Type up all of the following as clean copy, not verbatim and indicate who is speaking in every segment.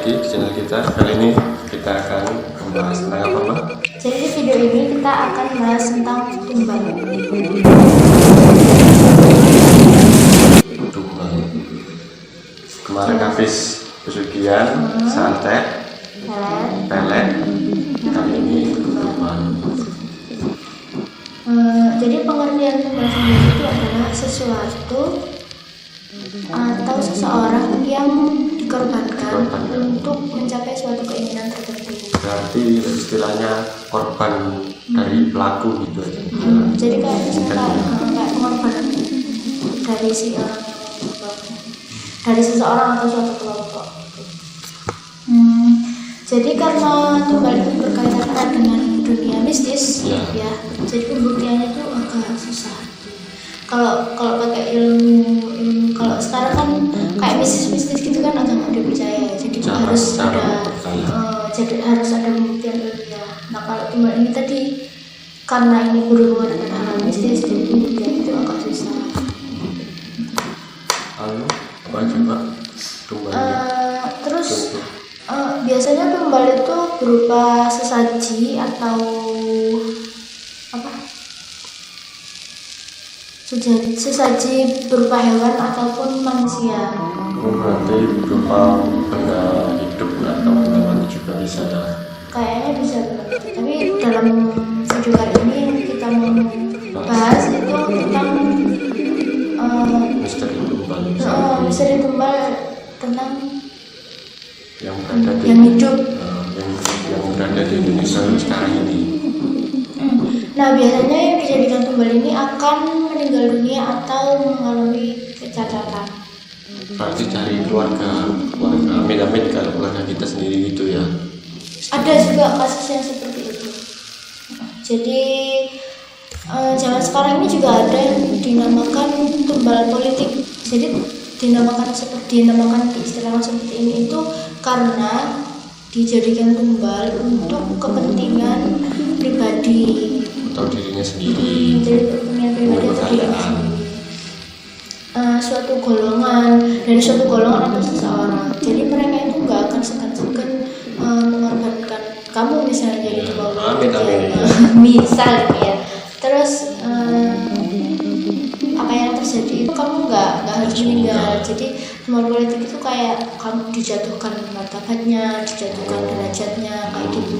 Speaker 1: lagi di channel kita. Kali ini kita akan membahas tentang apa, Mbak?
Speaker 2: Jadi di video ini kita akan bahas tentang tumbal.
Speaker 1: Tumbal. Kemarin habis pesugihan, santet, pelet. Kali ini tumbal.
Speaker 2: Jadi pengertian tumbal sendiri itu adalah sesuatu atau seseorang yang dikorbankan untuk mencapai suatu keinginan tertentu.
Speaker 1: Berarti istilahnya korban dari pelaku gitu aja.
Speaker 2: Jadi kayak misalnya kayak pengorbanan dari si orang yang mencoba, dari seseorang atau suatu kelompok. Jadi karena tumbal itu berkaitan erat dengan dunia mistis, ya. Jadi pembuktiannya itu agak susah. Kalau pakai ilmu kalau sekarang kan kayak mistis gitu kan agak nggak dipercaya. Jadi harus ada pembuktian ilmiah. Nah kalau tumbal ini tadi karena ini berhubungan dengan hal mistis, jadi pembuktian itu agak susah.
Speaker 1: Lalu apa coba tumbal?
Speaker 2: Terus biasanya tumbal itu berupa sesaji atau apa? Sesaji berupa hewan ataupun manusia.
Speaker 1: Berarti berupa benda hidup atau benda mati juga bisa ya?
Speaker 2: Kayaknya bisa begitu. Tapi dalam video kali ini yang kita mau bahas itu tentang
Speaker 1: misteri tumbal.
Speaker 2: Misteri tumbal tentang
Speaker 1: yang berada di
Speaker 2: hidup.
Speaker 1: Yang berada di Indonesia sekarang ini.
Speaker 2: Nah biasanya yang dijadikan tumbal ini akan meninggal dunia atau mengalami kecacatan.
Speaker 1: Berarti dari keluarga amit-amit kalau keluarga kita sendiri gitu ya.
Speaker 2: Ada juga kasus yang seperti itu. Jadi zaman sekarang ini juga ada yang dinamakan tumbal politik. Jadi dinamakan di istilah seperti ini itu karena dijadikan tumbal untuk kepentingan pribadi
Speaker 1: atau dirinya sendiri.
Speaker 2: Jadi kepentingan pribadi atau dirinya sendiri. Suatu golongan atau seseorang. Jadi mereka itu nggak akan segan-segan mengorbankan kamu misalnya jadi tumbal politik. Misal ya. Terus apa yang terjadi itu kamu nggak harus meninggal. Jadi tumbal politik itu kayak kamu dijatuhkan martabatnya, dijatuhkan derajatnya kayak gitu.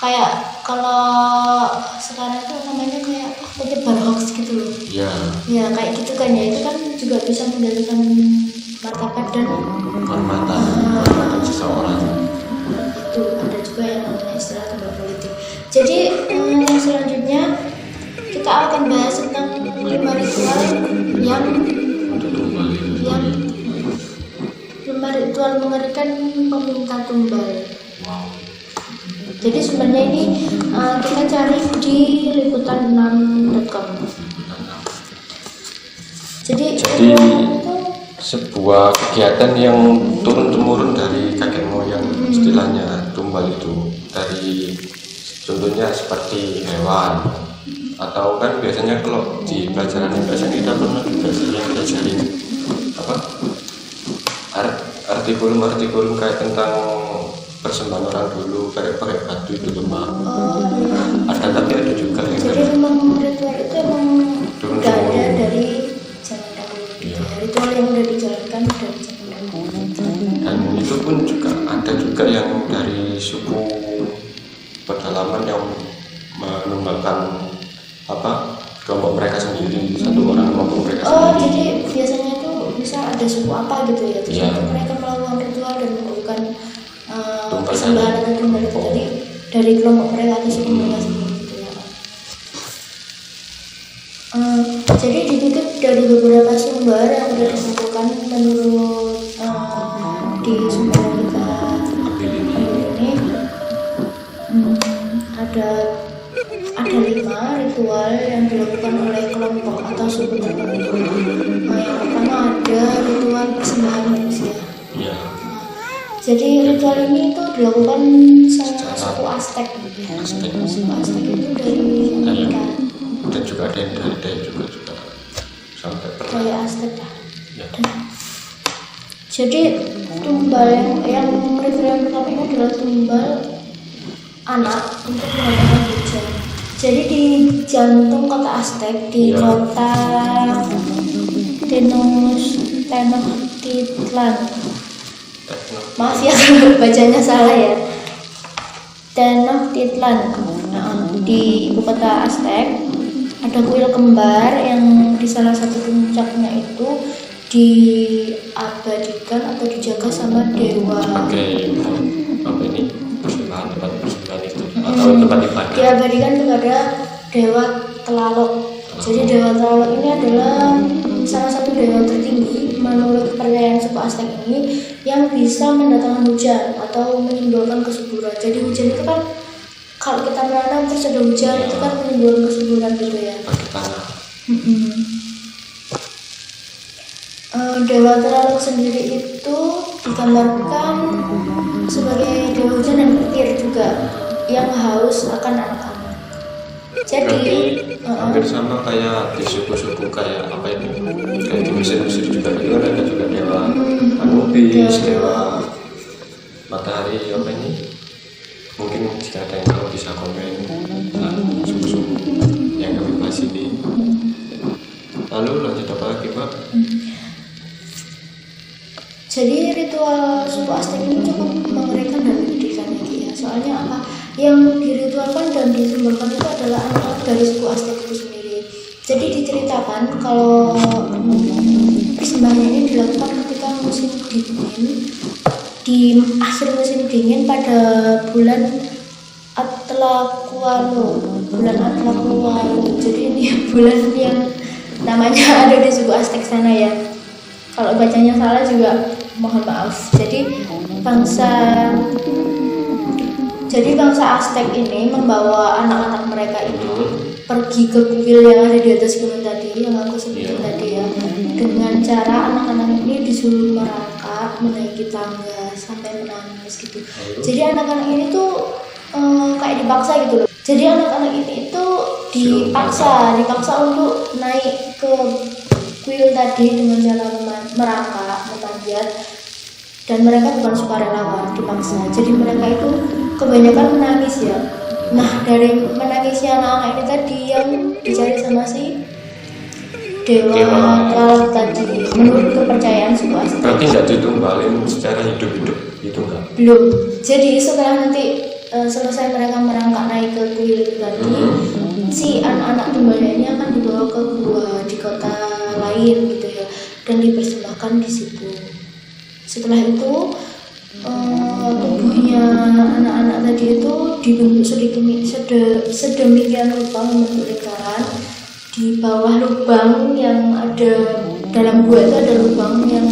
Speaker 2: Kayak kalau sekarang itu namanya kayak penyebar hoax gitu loh. Ya kayak gitu kan ya, itu kan juga bisa menjatuhkan martabat dan
Speaker 1: kehormatan seseorang.
Speaker 2: Itu ada juga yang namanya istilah tumbal politik. Jadi yang selanjutnya kita akan bahas tentang 5 ritual yang ritual mengerikan peminta tumbal.
Speaker 1: Wow.
Speaker 2: Jadi sebenarnya ini kita cari di liputan6.com. Jadi itu
Speaker 1: sebuah kegiatan yang turun-temurun dari kakek moyang, istilahnya tumbal itu. Dari contohnya seperti hewan, atau kan biasanya kalau di pelajaran bahasa kita pernah juga belajarin apa artikulum kayak tentang persembahan orang dulu kayak pakai batu itu lemah. Ada tapi ada juga yang
Speaker 2: jadi memang ritual itu emang udah ada dari zaman dahulu. Ritual yang udah dijalankan dari zaman dahulu.
Speaker 1: Dan itu pun juga ada juga yang dari suku pedalaman yang menumbalkan kelompok mereka sendiri, satu orang kelompok mereka sendiri.
Speaker 2: Jadi biasanya tuh misal ada suku apa gitu ya, terus mereka melakukan ritual dan melakukan persembahan atau tumbal itu tadi dari kelompok mereka atau suku mereka sendiri gitu ya. Jadi dikutip dari beberapa sumber yang sudah ditemukan menurut di sumber yang kita ambil ini ada 5 ritual yang dilakukan oleh kelompok atau suku tertentu. Yang pertama ada ritual persembahan manusia. Jadi ritual ini itu dilakukan sama suku Aztec. Suku Aztec itu dari Amerika.
Speaker 1: Dan juga ada yang dari juga sampai
Speaker 2: dari Aztec lah. Jadi tumbal yang ritual pertama ini adalah tumbal anak untuk mendatangkan hujan. Jadi di jantung kota Aztec, di kota Tenochtitlan. Maaf ya kalau bacanya salah ya. Tenochtitlan. Di ibu kota Aztec ada kuil kembar yang di salah satu puncaknya itu diabadikan atau dijaga sama dewa.
Speaker 1: Pakai apa ini? Tempat persembahan itu atau tempat ibadah?
Speaker 2: Diabadikan kepada dewa Tlaloc. Jadi dewa Tlaloc ini adalah salah satu dewa tertinggi menurut kepercayaan suku Aztec ini yang bisa mendatangkan hujan atau menimbulkan kesuburan. Jadi hujan itu kan kalau kita menanam terus ada hujan itu kan menimbulkan kesuburan gitu ya.
Speaker 1: Pakai tanah.
Speaker 2: Dewa Tlaloc sendiri itu digambarkan sebagai dewa hujan dan petir juga yang haus akan anak-anak. Jadi
Speaker 1: hampir sama kayak di suku-suku kayak apa itu, kayak di Mesir juga itu ada juga dewa Anubis, dewa matahari apa ini. Mungkin jika ada yang tahu bisa komen suku-suku yang kami bahas ini. Lalu lanjut apa lagi Pak?
Speaker 2: Jadi ritual suku Aztec ini cukup mengerikan dan menyedihkan ya. Soalnya apa? Yang diritualkan dan disembahkan itu adalah anak dari suku Aztec itu sendiri. Jadi diceritakan kalau persembahan ini dilakukan ketika musim dingin, di akhir musim dingin pada bulan Atlacualo. Jadi ini bulan yang namanya ada di suku Aztec sana ya. Kalau bacanya salah juga mohon maaf. Jadi bangsa Aztec ini membawa anak-anak mereka itu pergi ke kuil yang ada di atas gunung tadi yang aku sebutin tadi ya, dengan cara anak-anak ini disuruh merangkak menaiki tangga sampai menangis gitu. Jadi anak-anak ini tuh kayak dipaksa gitu loh. Jadi anak-anak ini itu dipaksa untuk naik ke kuil tadi dengan cara merangkak, memanjat, dan mereka bukan sukarela, dipaksa. Jadi mereka itu kebanyakan menangis ya. Nah dari menangisnya anak-anak ini tadi yang dicari sama si dewa Tlaloc tadi menurut kepercayaan suku Aztec.
Speaker 1: Berarti nggak ditumbalin secara hidup-hidup gitu nggak?
Speaker 2: Belum. Jadi setelah nanti selesai mereka merangkak naik ke kuil itu tadi, si anak-anak tumbalnya ini akan dibawa ke gua di kota lain gitu ya, dan dipersembahkan di situ. Setelah itu tubuhnya anak-anak tadi itu dibentuk sedemikian rupa membentuk lingkaran. Di bawah lubang yang ada dalam gua itu ada lubang yang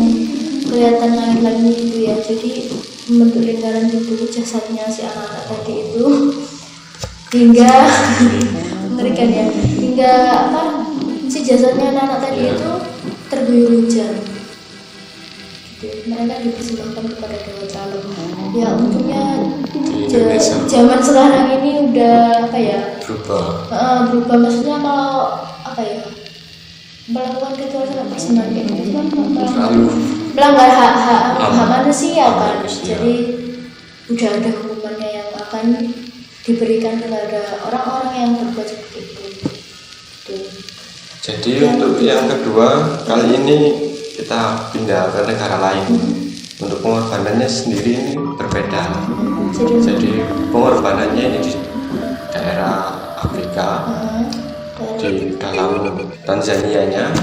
Speaker 2: kelihatan langit-langit gitu ya. Jadi membentuk lingkaran itu jasadnya si anak-anak tadi itu hingga mengerikan ya, hingga apa si jasadnya anak-anak tadi itu terguyur hujan gitu. Mereka dipersembahkan kepada dewa Tlaloc. Ya untungnya zaman sekarang ini udah apa ya, berubah maksudnya kalau apa ya, melakukan ritual persembahan kayak gitu kan melanggar hak manusia kan. Jadi udah ada hukumannya yang akan diberikan kepada orang-orang yang berbuat seperti itu.
Speaker 1: Jadi untuk yang kedua kali ini kita pindah ke negara lain. Untuk pengorbanannya sendiri ini berbeda. Jadi pengorbanannya ini di daerah Afrika, di dalam Tanzania-nya.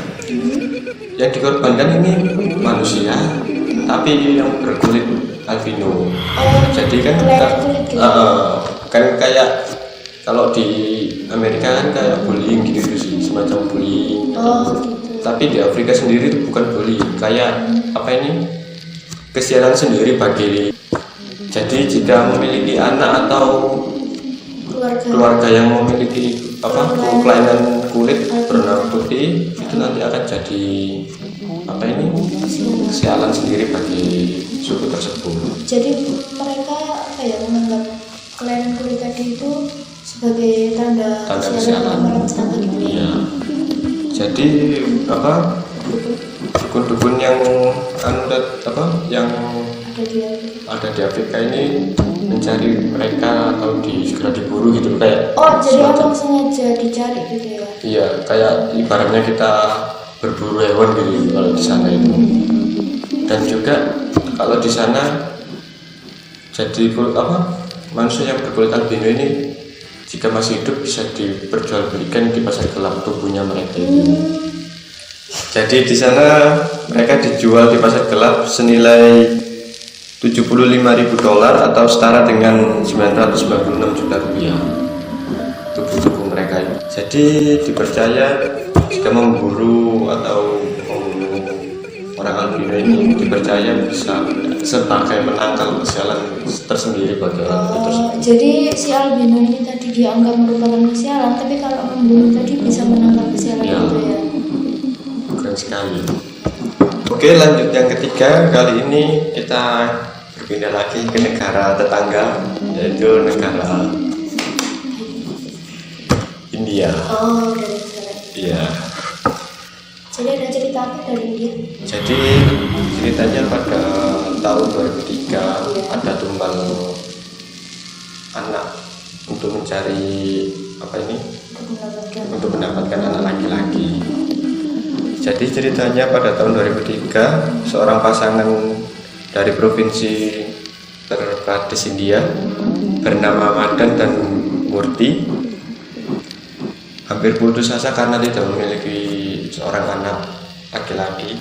Speaker 1: Yang dikorbankan ini manusia, tapi yang berkulit albino. Jadi kan kan kayak kalau di Amerika kan kayak bullying gitu sih, semacam bullying. Tapi di Afrika sendiri itu bukan bullying, kayak apa ini, kesialan sendiri bagi. Jadi jika memiliki anak atau keluarga yang memiliki kelainan kulit berwarna putih, itu nanti akan jadi apa ini, sialan sendiri bagi suku tersebut.
Speaker 2: Jadi mereka apa ya, menganggap kelainan kulit tadi itu sebagai tanda
Speaker 1: kesialan gitu ya. Jadi dukun-dukun yang yang
Speaker 2: ada dia.
Speaker 1: ada di Afrika ini mencari mereka atau segera diburu gitu kayak.
Speaker 2: Oh, jadi emang sengaja dicari gitu ya?
Speaker 1: Iya, kayak ibaratnya kita berburu hewan gitu kalau di sana itu. Dan juga kalau di sana jadi manusia yang berkulit albino ini jika masih hidup bisa diperjualbelikan di pasar gelap tubuhnya mereka itu. Jadi di sana mereka dijual di pasar gelap senilai $75.000 atau setara dengan 996 juta rupiah tubuh-tubuh mereka itu. Jadi dipercaya jika memburu atau orang albino ini dipercaya bisa sebagai menangkal kesialan tersendiri bagi orang itu tersebut.
Speaker 2: Jadi si albino ini tadi dianggap merupakan kesialan, tapi kalau memburu tadi bisa menangkal kesialan
Speaker 1: Ya.
Speaker 2: itu ya.
Speaker 1: Keren sekali. Oke, lanjut yang ketiga. Kali ini kita berpindah lagi ke negara tetangga, yaitu negara India.
Speaker 2: Oh, dari sana.
Speaker 1: Iya.
Speaker 2: Jadi ada cerita apa dari India?
Speaker 1: Jadi ceritanya pada tahun 2003 ada tumbal anak untuk mencari untuk mendapatkan anak laki-laki. Jadi ceritanya pada tahun 2003 seorang pasangan dari provinsi Uttar Pradesh India bernama Madan dan Murti hampir putus asa karena tidak memiliki seorang anak laki-laki.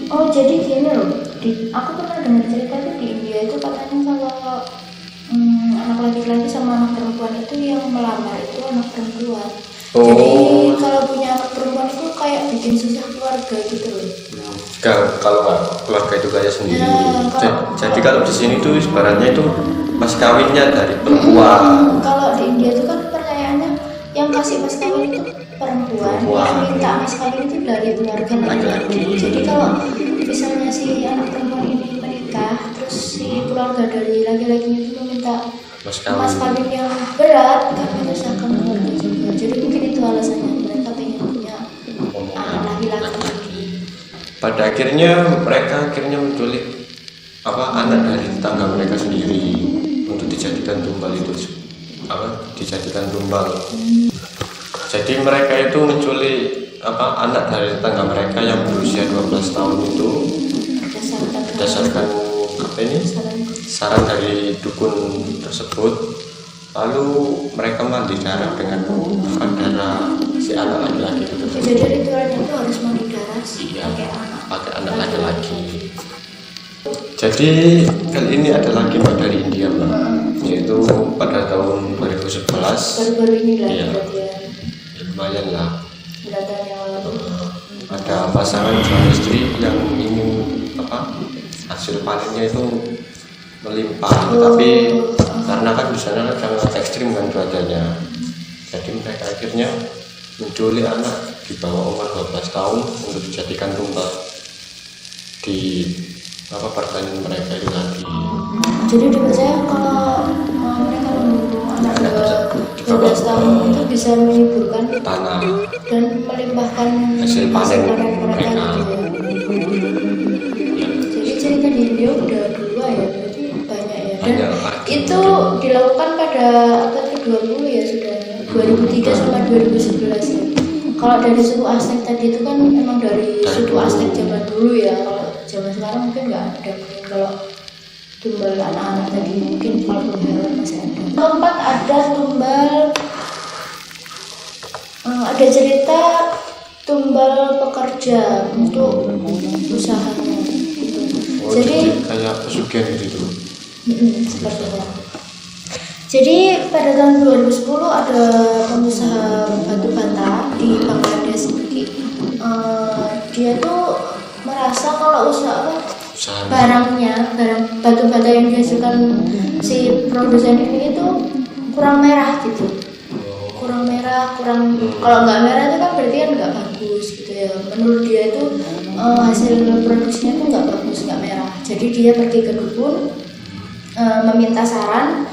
Speaker 2: Oh, jadi gini loh. Aku pernah dengar cerita tuh di India itu katanya kalau anak laki-laki sama anak perempuan itu yang melamar itu anak perempuan.
Speaker 1: Oh.
Speaker 2: Jadi kalau punya anak perempuan itu kayak bikin susah keluarga gitu loh.
Speaker 1: Kalau keluarga itu kayak sendiri.
Speaker 2: Ya,
Speaker 1: Jadi kalau di sini tuh ibaratnya itu mas kawinnya dari perempuan.
Speaker 2: Kalau di India itu kan percayaannya yang kasih mas kawin itu perempuan, yang minta mas kawin itu dari keluarga laki-laki. Jadi kalau misalnya si anak perempuan ini menikah, terus si keluarga dari laki-lakinya itu meminta
Speaker 1: Mas
Speaker 2: mas
Speaker 1: kawin.
Speaker 2: kawin yang berat, kan menyusahkan keluarga juga. Jadi mungkin itu alasannya mereka pengen punya anak laki-laki.
Speaker 1: Pada akhirnya mereka menculik anak dari tetangga mereka sendiri untuk dijadikan tumbal Jadi mereka itu menculik anak dari tetangga mereka yang berusia 12 tahun itu berdasarkan saran dari dukun tersebut. Lalu mereka mandi darah dengan darah si anak laki-laki itu.
Speaker 2: Jadi ritualnya itu harus mandi darah
Speaker 1: Iya,
Speaker 2: pakai
Speaker 1: pakai anak laki-laki. Jadi kali ini ada lagi Mbak dari India Mbak, yaitu pada tahun 2011.
Speaker 2: Baru-baru ini lah
Speaker 1: Iya.
Speaker 2: berarti ya.
Speaker 1: Lumayan lah.
Speaker 2: Datanya
Speaker 1: Ada pasangan suami istri yang ingin hasil panennya itu melimpah, tapi karena kan di sana sangat ekstrim kan cuacanya, jadi mereka akhirnya menculik anak di bawah umur 12 tahun untuk dijadikan tumbal di pertanian mereka itu lagi.
Speaker 2: Jadi dipercaya kalau mereka memburu anak 12 tahun itu bisa menyuburkan
Speaker 1: Tanah
Speaker 2: dan melimpahkan
Speaker 1: hasil panen
Speaker 2: mereka
Speaker 1: mereka.
Speaker 2: gitu ya. Jadi cerita di India udah 2 ya, berarti banyak ya. Dan
Speaker 1: Banyak lagi.
Speaker 2: itu dilakukan pada abad ke-20 ya sudah, 2003 sama 2011 ya. Kalau dari suku Aztec tadi itu kan memang dari suku Aztec zaman dulu ya. Kalau zaman sekarang mungkin nggak ada, mungkin kalau tumbal anak-anak tadi mungkin kalau hewan masih ada. Keempat ada tumbal, ada cerita tumbal pekerja untuk usahanya gitu.
Speaker 1: Oh, jadi kayak pesugihan gitu.
Speaker 2: Seperti itu. Jadi pada tahun 2010 ada pengusaha batu bata di Bangladesh. Dia tuh merasa kalau usaha barang batu bata yang dihasilkan si produsen ini itu kurang merah gitu. Kalau nggak merah itu kan berarti kan nggak bagus gitu ya. Menurut dia itu hasil produksinya itu nggak bagus, nggak merah. Jadi dia pergi ke dukun meminta saran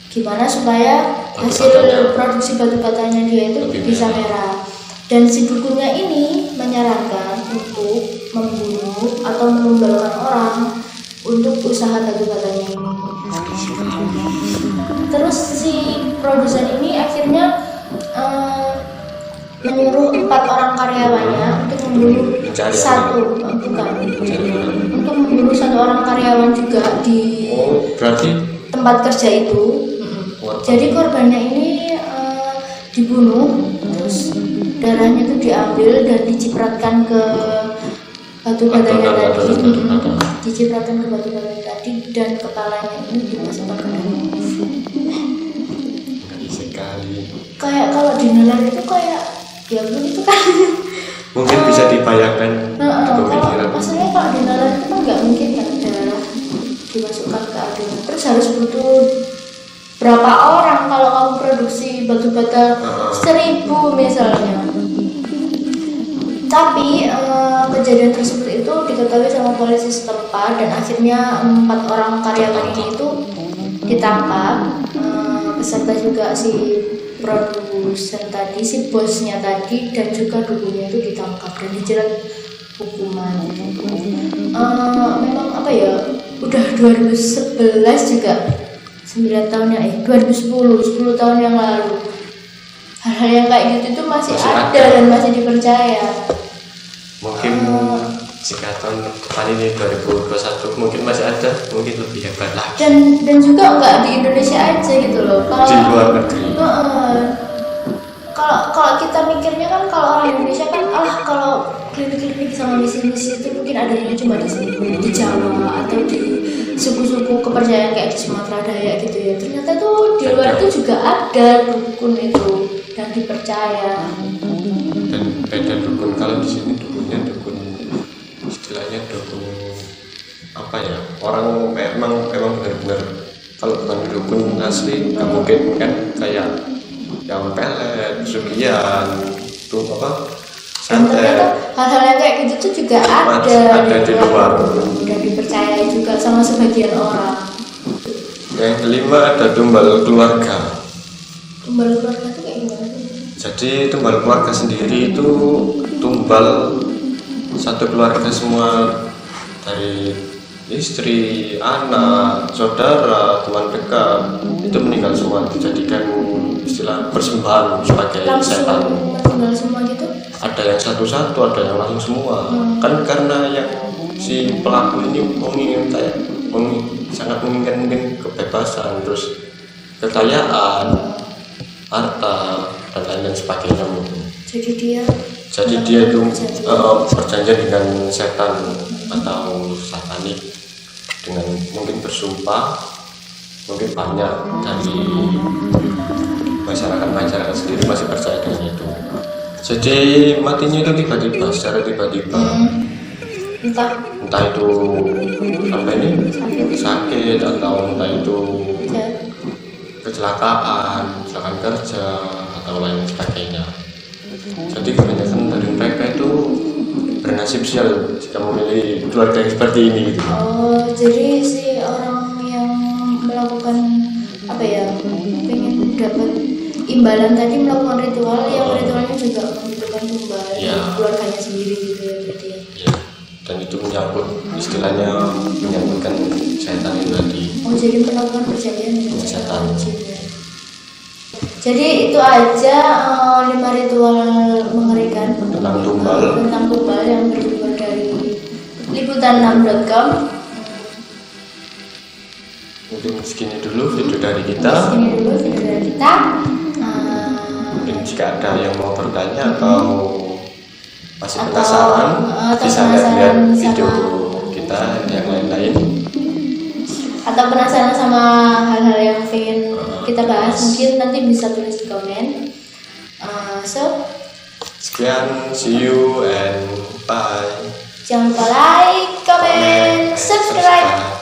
Speaker 2: gimana supaya hasil produksi batu batanya dia itu bisa merah. Dan si dukunnya ini menyarankan untuk membunuh atau menumbalkan orang untuk usaha batu batanya ini. Terus si produsen ini akhirnya menyuruh 4 orang karyawannya untuk membunuh untuk membunuh 1 orang karyawan juga di
Speaker 1: berarti
Speaker 2: tempat kerja itu. Jadi korbannya ini dibunuh, terus darahnya itu diambil dan dicipratkan ke batu batanya tadi, dicipratkan ke batu batanya tadi, dan kepalanya ini dimasukkan ke dalam oven.
Speaker 1: Sekali.
Speaker 2: Kayak kalau dinalar itu kayak ya pun itu kan
Speaker 1: mungkin bisa dibayangkan
Speaker 2: kalau maksudnya kalau dinalar itu kan nggak mungkin kan darah dimasukkan ke adonan, terus harus butuh berapa orang kalau kamu produksi batu bata 1000 misalnya. Tapi kejadian tersebut itu diketahui sama polisi setempat dan akhirnya 4 orang karyawan ini itu ditangkap, beserta juga si produsen tadi, si bosnya tadi, dan juga dukunya itu ditangkap dan dijerat hukuman. Memang apa ya, udah 2011 juga 9 tahun ya, 2010 tahun yang lalu hal-hal yang kayak gitu itu masih ada dan masih dipercaya.
Speaker 1: Mungkin jika tahun depan ini 2021 mungkin masih ada, mungkin lebih hebat lagi.
Speaker 2: Dan juga nggak di Indonesia aja gitu loh. Kalau
Speaker 1: di luar negeri.
Speaker 2: Kalau kita mikirnya kan kalau orang Indonesia kan kalau klinik-klinik sama misi-misi itu mungkin adanya cuma di sini, di Jawa atau di suku-suku kepercayaan kayak di Sumatera Dayak gitu ya. Ternyata tuh di luar itu juga ada dukun itu yang dipercaya.
Speaker 1: Dan beda dukun, kalau di sini dukunnya dukun istilahnya dukun apa ya, orang emang benar-benar, kalau bukan dukun asli nggak mungkin kan, kayak yang pelet, sugihan, tuh apa, santet.
Speaker 2: Hal-hal yang kayak gitu tuh juga ada
Speaker 1: di luar
Speaker 2: dan dipercaya juga sama sebagian orang.
Speaker 1: Yang kelima ada tumbal keluarga.
Speaker 2: Tumbal keluarga itu kayak gimana sih?
Speaker 1: Jadi tumbal keluarga sendiri itu tumbal satu keluarga semua, dari istri, anak, saudara, teman dekat itu meninggal semua, dijadikan istilah persembahan sebagai setan.
Speaker 2: Meninggal semua gitu?
Speaker 1: Ada yang satu-satu, ada yang langsung semua. Kan karena yang si pelaku ini sangat menginginkan mungkin kebebasan, terus kekayaan, harta dan lain-lain sebagainya mungkin. Jadi dia itu perjanjian dengan setan atau satanik, dengan mungkin bersumpah. Mungkin banyak dari masyarakat sendiri masih percaya dengan itu. Jadi matinya itu tiba-tiba, secara tiba-tiba. Entah itu apa ini sakit atau entah itu kecelakaan kerja atau lain sebagainya. Jadi kebanyakan dari mereka itu bernasib sial jika memilih keluarga yang seperti ini gitu.
Speaker 2: Jadi si orang yang melakukan apa ya, pengen dapat imbalan tadi melakukan ritual, yang ritualnya juga membutuhkan tumbal keluarganya sendiri gitu ya berarti ya.
Speaker 1: Ya. Dan itu istilahnya menyangkutkan setan itu tadi.
Speaker 2: Jadi melakukan perjanjian dengan setan. Jadi itu aja 5 ritual mengerikan
Speaker 1: tentang tumbal
Speaker 2: yang bersumber dari liputan6.com.
Speaker 1: Mungkin segini dulu video dari kita. Mungkin jika ada yang mau bertanya atau masih penasaran, bisa lihat video kita yang lain-lain.
Speaker 2: Atau penasaran sama hal-hal yang pengen kita bahas, mungkin nanti bisa tulis di komen.
Speaker 1: Sekian, see you and bye.
Speaker 2: Jangan lupa like, comment, subscribe.